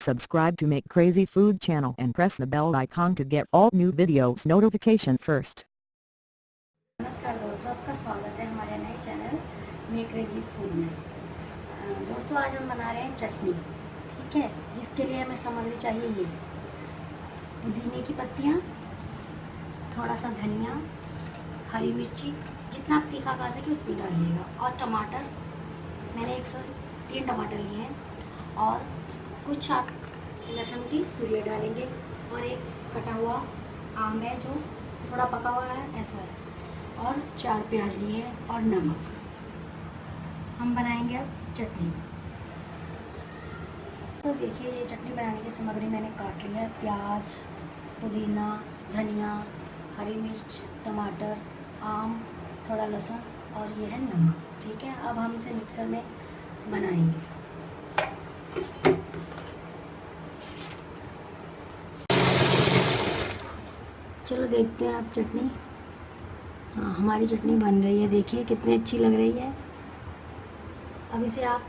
Subscribe to Make Crazy Food channel and press the bell icon to get all new videos notification first. नमस्कार दोस्तों, आपका स्वागत है हमारे नए चैनल मेक क्रेजी फूड में। दोस्तों आज हम बना रहे हैं चटनी। ठीक है, जिसके लिए हमें सामग्री चाहिए ये पुदीने की पत्तियाँ, थोड़ा सा धनिया, हरी मिर्ची, जितना आप तीखा खा सके उतनी डालिएगा, और टमाटर मैंने 103 टमाटर लिए हैं, और कुछ आप लहसुन की तुरियाँ डालेंगे, और एक कटा हुआ आम है जो थोड़ा पका हुआ है ऐसा है, और 4 प्याज लिए हैं और नमक। हम बनाएंगे अब चटनी। तो देखिए ये चटनी बनाने की सामग्री मैंने काट लिया है। प्याज, पुदीना, धनिया, हरी मिर्च, टमाटर, आम, थोड़ा लहसुन, और ये है नमक। ठीक है, अब हम इसे मिक्सर में बनाएंगे। चलो देखते हैं आप चटनी। हाँ, हमारी चटनी बन गई है। देखिए कितनी अच्छी लग रही है। अब इसे आप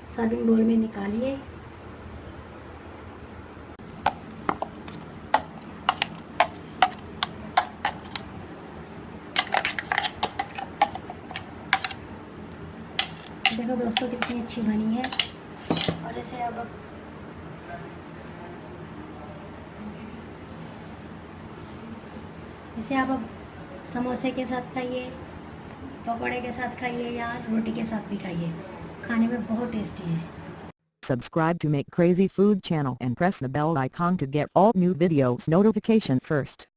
सर्विंग बोल में निकालिए। देखो दोस्तों कितनी अच्छी बनी है। और इसे अब आप समोसे के साथ खाइए, पकौड़े के साथ खाइए, या रोटी के साथ भी खाइए। खाने में बहुत टेस्टी है। Subscribe to Make Crazy Food channel and press the bell icon to get all new videos notification first.